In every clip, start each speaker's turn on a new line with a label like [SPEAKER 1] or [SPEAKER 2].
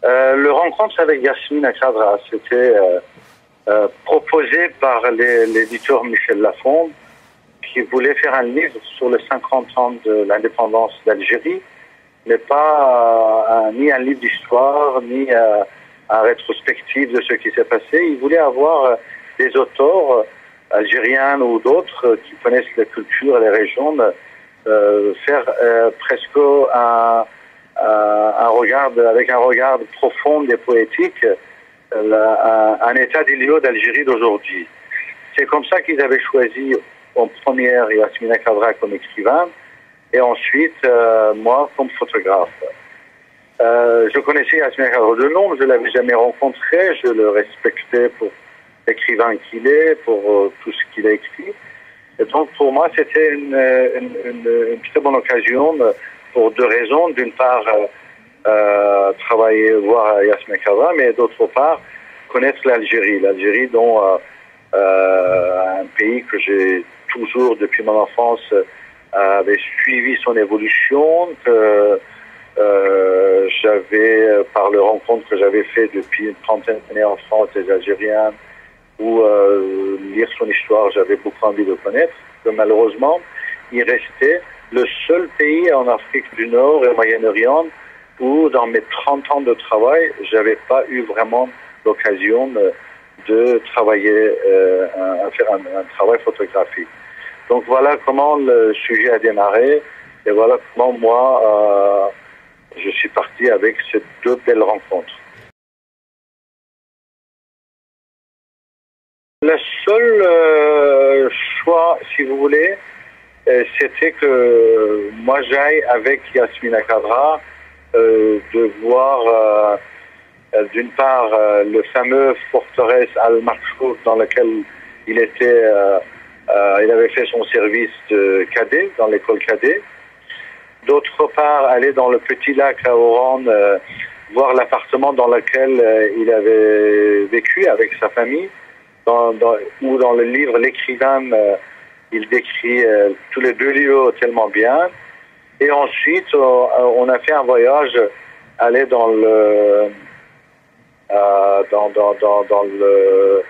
[SPEAKER 1] Le rencontre avec Yasmina Khadra, c'était proposé par l'éditeur Michel Lafond, qui voulait faire un livre sur les 50 ans de l'indépendance d'Algérie, mais pas ni un livre d'histoire, ni un rétrospectif de ce qui s'est passé. Il voulait avoir des auteurs algériens ou d'autres qui connaissent la culture et les régions, faire presque un regard, avec un regard profond et poétique, un état des lieux d'Algérie d'aujourd'hui. C'est comme ça qu'ils avaient choisi en première Yasmina Khadra comme écrivain et ensuite moi comme photographe. Je connaissais Yasmina Khadra de nom, je ne l'avais jamais rencontré, je le respectais pour l'écrivain qu'il est, pour tout ce qu'il a écrit. Et donc pour moi c'était une très bonne occasion pour deux raisons. D'une part, travailler, voir Yasmina Khadra, mais d'autre part, connaître l'Algérie. L'Algérie dont un pays que j'ai toujours, depuis mon enfance, avait suivi son évolution, que j'avais, par le rencontre que j'avais fait depuis une trentaine d'années en France, des Algériens, ou lire son histoire, j'avais beaucoup envie de connaître, que malheureusement, il restait le seul pays en Afrique du Nord et au Moyen-Orient où, dans mes 30 ans de travail, j'avais pas eu vraiment l'occasion de travailler, à faire un travail photographique. Donc voilà comment le sujet a démarré et voilà comment moi, je suis parti avec ces deux belles rencontres. Le seul choix, si vous voulez, c'était que moi j'aille avec Yasmina Khadra de voir d'une part le fameux forteresse Al-Marchouf dans lequel il était, il avait fait son service de cadet dans l'école cadet. D'autre part, aller dans le petit lac à Oran, voir l'appartement dans lequel il avait vécu avec sa famille, ou dans le livre l'écrivain il décrit tous les deux lieux tellement bien. Et ensuite, on a fait un voyage, aller dans le dans le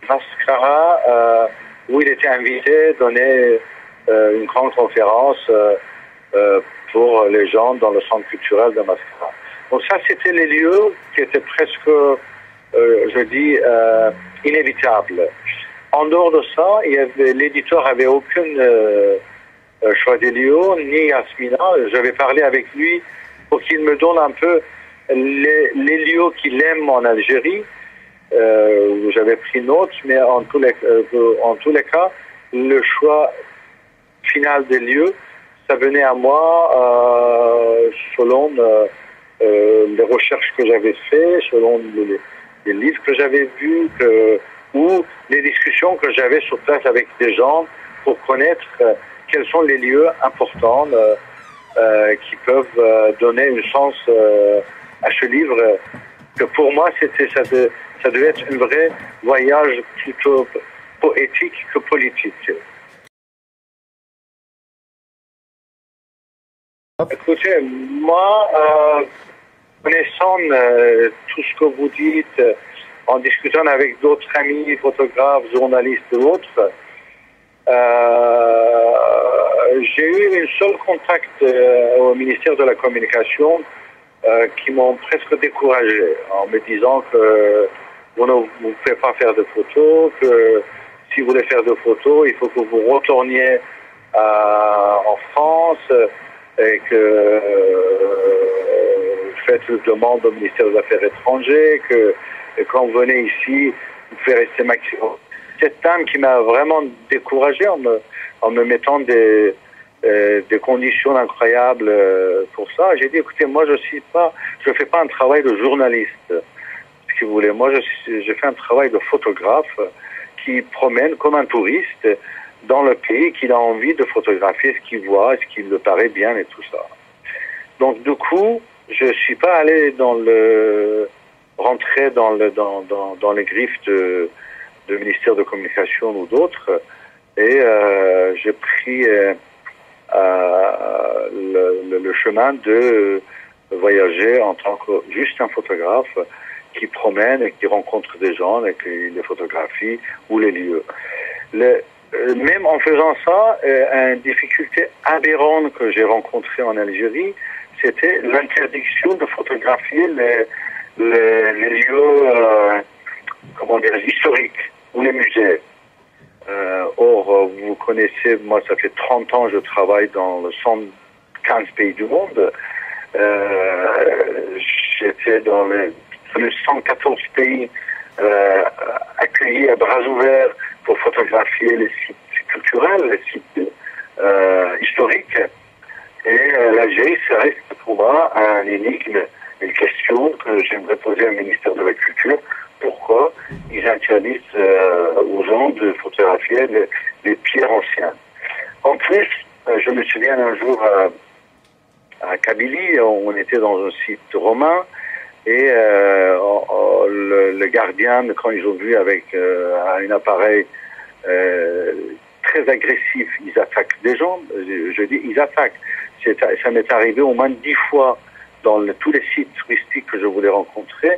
[SPEAKER 1] Mascara, où il était invité, donner une grande conférence pour les gens dans le centre culturel de Mascara. Donc ça, c'était les lieux qui étaient presque, je dis, inévitables. En dehors de ça, l'éditeur avait aucun choix des lieux, ni Yasmina. J'avais parlé avec lui pour qu'il me donne un peu les lieux qu'il aime en Algérie. J'avais pris note, mais en tous les cas, le choix final des lieux, ça venait à moi selon les recherches que j'avais faites, selon les livres que j'avais vus, ou les discussions que j'avais sur place avec des gens pour connaître quels sont les lieux importants qui peuvent donner une chance à ce livre, que pour moi ça devait être un vrai voyage plutôt poétique que politique. Écoutez, moi, connaissant tout ce que vous dites, en discutant avec d'autres amis, photographes, journalistes et autres, j'ai eu un seul contact au ministère de la Communication qui m'ont presque découragé en me disant que vous ne pouvez pas faire de photos, que si vous voulez faire de photos, il faut que vous retourniez en France et que faites une demande au ministère des Affaires étrangères, que quand vous venez ici, vous pouvez rester maximum. Cette dame qui m'a vraiment découragé en me mettant des conditions incroyables pour ça. J'ai dit, écoutez, moi je fais pas un travail de journaliste, si vous voulez. Moi, je fais un travail de photographe qui promène comme un touriste dans le pays, qu'il a envie de photographier ce qu'il voit, ce qui lui paraît bien et tout ça. Donc, du coup, je suis pas allé rentrer dans les griffes de ministère de Communication ou d'autres, et j'ai pris le chemin de voyager en tant que juste un photographe qui promène et qui rencontre des gens et qui les photographie ou les lieux. Même en faisant ça, une difficulté aberrante que j'ai rencontrée en Algérie, c'était l'interdiction de photographier les lieux comment dire, historiques ou les musées. Or, vous connaissez, moi ça fait 30 ans que je travaille dans le 115 pays du monde. J'étais dans les 114 pays accueillis à bras ouverts pour photographier les sites culturels, les sites historiques. Et l'Algérie, ça reste pour moi un énigme, une question que j'aimerais poser au ministère de la Culture. Pourquoi ils interdisent aux gens de photographier les pierres anciennes? En plus, je me souviens un jour à Kabylie, on était dans un site romain et le gardien, quand ils ont vu avec un appareil très agressif, ils attaquent des gens. Je dis ils attaquent. Ça m'est arrivé au moins 10 fois dans tous les sites touristiques que je voulais rencontrer,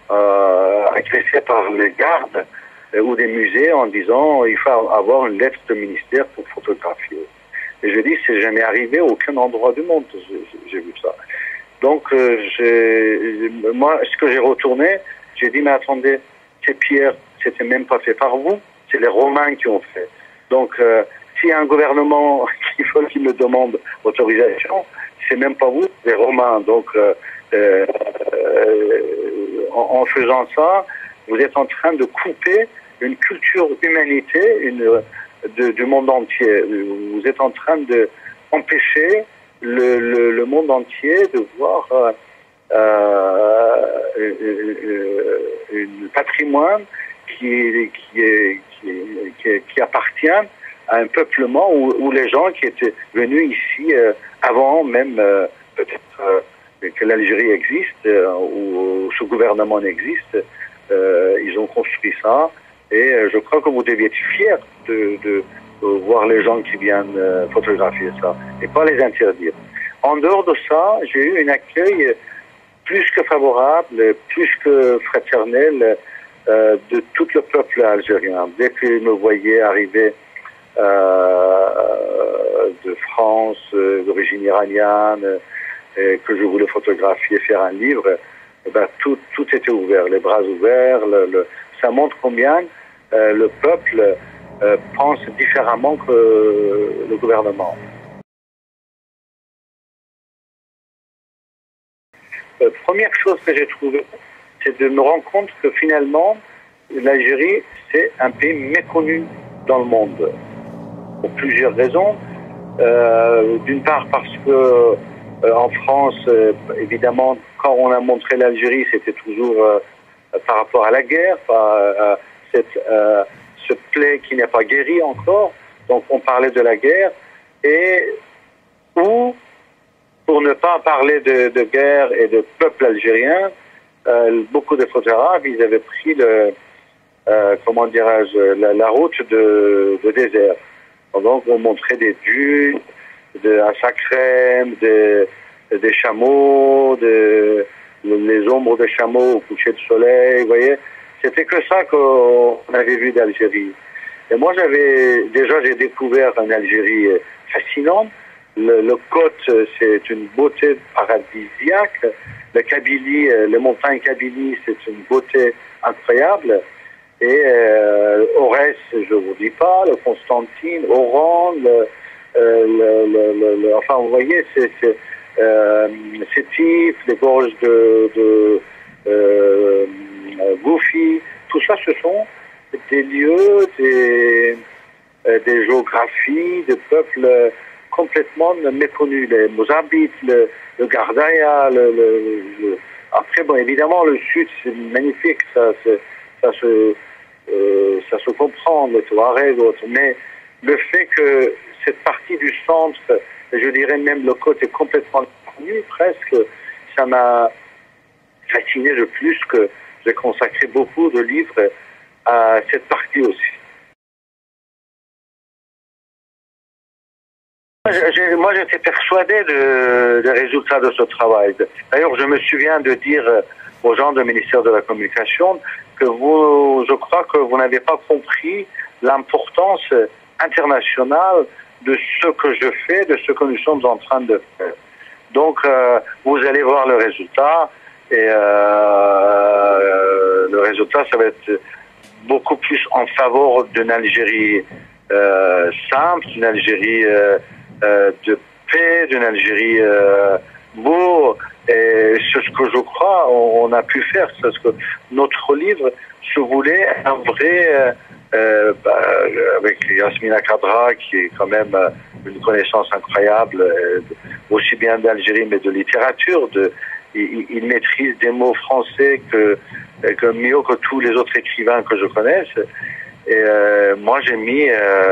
[SPEAKER 1] agressé par les gardes ou des musées en disant il faut avoir une lettre de ministère pour photographier. Et je dis c'est jamais arrivé à aucun endroit du monde, j'ai vu ça. Donc moi ce que j'ai retourné, j'ai dit mais attendez, ces pierres c'était même pas fait par vous, c'est les Romains qui ont fait. Donc s'il y a un gouvernement qui me demande autorisation, c'est même pas vous, les Romains. Donc en faisant ça, vous êtes en train de couper une culture humanité du monde entier. Vous êtes en train de empêcher le monde entier de voir un patrimoine qui appartient à un peuplement où les gens qui étaient venus ici avant même peut-être que l'Algérie existe ou ce gouvernement n'existe, ils ont construit ça et je crois que vous deviez être fiers de voir les gens qui viennent photographier ça et pas les interdire. En dehors de ça, j'ai eu un accueil plus que favorable, plus que fraternel de tout le peuple algérien. Dès qu'ils me voyaient arriver de France, d'origine iranienne, que je voulais photographier, faire un livre, tout était ouvert, les bras ouverts. Ça montre combien le peuple pense différemment que le gouvernement. Première chose que j'ai trouvée, c'est de me rendre compte que finalement, l'Algérie, c'est un pays méconnu dans le monde. Pour plusieurs raisons. D'une part parce que en France, évidemment, quand on a montré l'Algérie, c'était toujours par rapport à la guerre, ce plaie qui n'est pas guéri encore. Donc on parlait de la guerre. Ou, pour ne pas parler de guerre et de peuple algérien, beaucoup de photographes, ils avaient pris comment dirais-je, la route de désert. Donc on montrait des dunes, à Sacrème, des chameaux, les ombres des chameaux au coucher de soleil, vous voyez. C'était que ça qu'on avait vu d'Algérie. Et moi j'ai découvert une Algérie fascinante. Le côte, c'est une beauté paradisiaque. Le Kabylie, les montagnes Kabylie, c'est une beauté incroyable. Et Aurès, je vous dis pas, le Constantine, Oran, enfin vous voyez, c'est Sétif, les gorges de Goufi, tout ça ce sont des lieux, des géographies, des peuples complètement méconnus, les Mozabites, le Gardaya, après bon évidemment le sud c'est magnifique, ça se comprend, le Touareg, mais le fait que cette partie du centre, je dirais même le côté complètement connu, presque, ça m'a fasciné de plus que j'ai consacré beaucoup de livres à cette partie aussi. moi, j'étais persuadé des résultats de ce travail. D'ailleurs, je me souviens de dire aux gens du ministère de la Communication que je crois que vous n'avez pas compris l'importance internationale de ce que je fais, de ce que nous sommes en train de faire. Donc, vous allez voir le résultat, et le résultat, ça va être beaucoup plus en faveur d'une Algérie simple, d'une Algérie de paix, d'une Algérie beau. Et c'est ce que je crois on a pu faire. C'est ce que notre livre se voulait un vrai, avec Yasmina Khadra, qui est quand même une connaissance incroyable, aussi bien d'Algérie mais de littérature. Il maîtrise des mots français que mieux que tous les autres écrivains que je connaisse. Et moi, j'ai mis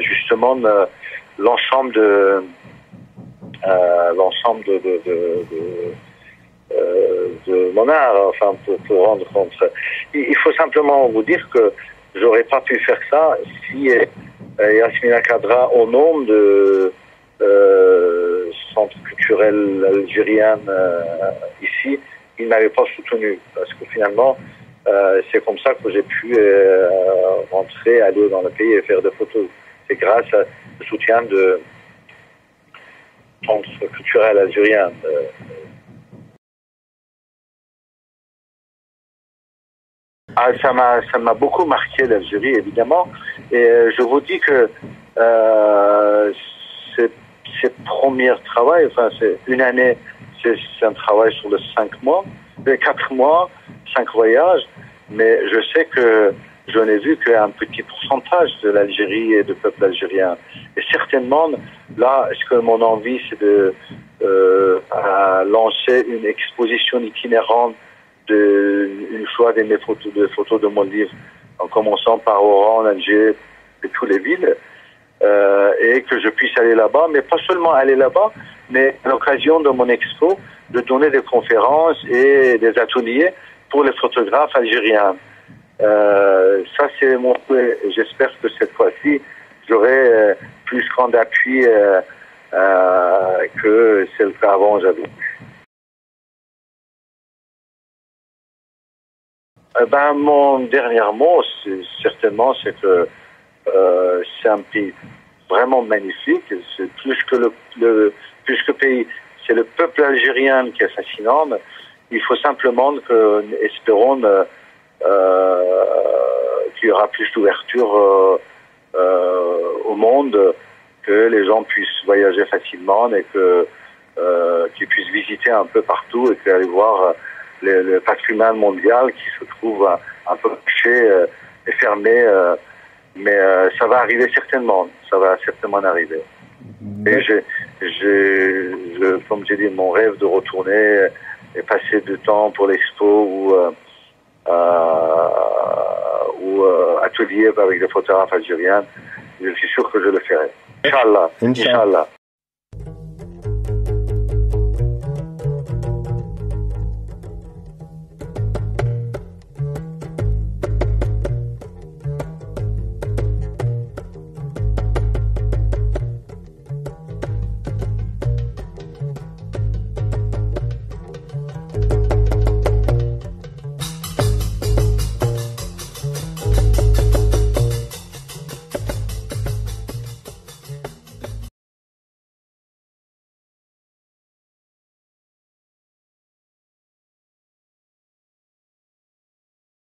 [SPEAKER 1] justement l'ensemble de mon art, enfin, pour rendre compte. Il faut simplement vous dire que j'aurais pas pu faire ça si Yasmina Khadra, au nom de Centre culturel algérien ici, il n'avait pas soutenu. Parce que finalement, c'est comme ça que j'ai pu rentrer, aller dans le pays et faire des photos. C'est grâce au soutien de Centre culturel algérien. Ça m'a beaucoup marqué, l'Algérie, évidemment. Et je vous dis que ces premiers travaux, enfin, c'est une année, c'est un travail sur les 5 mois, 4 mois, 5 voyages, mais je sais que je n'ai vu qu'un petit pourcentage de l'Algérie et du peuple algérien. Et certainement, là, ce que mon envie, c'est de lancer une exposition itinérante une fois de mes photos de mon livre, en commençant par Oran, Alger et toutes les villes, et que je puisse aller là-bas, mais pas seulement aller là-bas, mais à l'occasion de mon expo, de donner des conférences et des ateliers pour les photographes algériens. Ça, c'est mon souhait. J'espère que cette fois-ci, j'aurai plus grand appui que celle qu'avant j'avais. Mon dernier mot, certainement, c'est que c'est un pays vraiment magnifique. C'est plus que pays, c'est le peuple algérien qui est fascinant. Il faut simplement que, espérons, qu'il y aura plus d'ouverture au monde, que les gens puissent voyager facilement et qu'ils puissent visiter un peu partout et qu'aller voir le patrimoine mondial qui se trouve un peu caché et fermé, mais ça va arriver certainement. Ça va certainement arriver. Et comme j'ai dit, mon rêve de retourner et passer du temps pour l'expo ou atelier avec des photographes algériens, je suis sûr que je le ferai. Inch'Allah. Inch'Allah.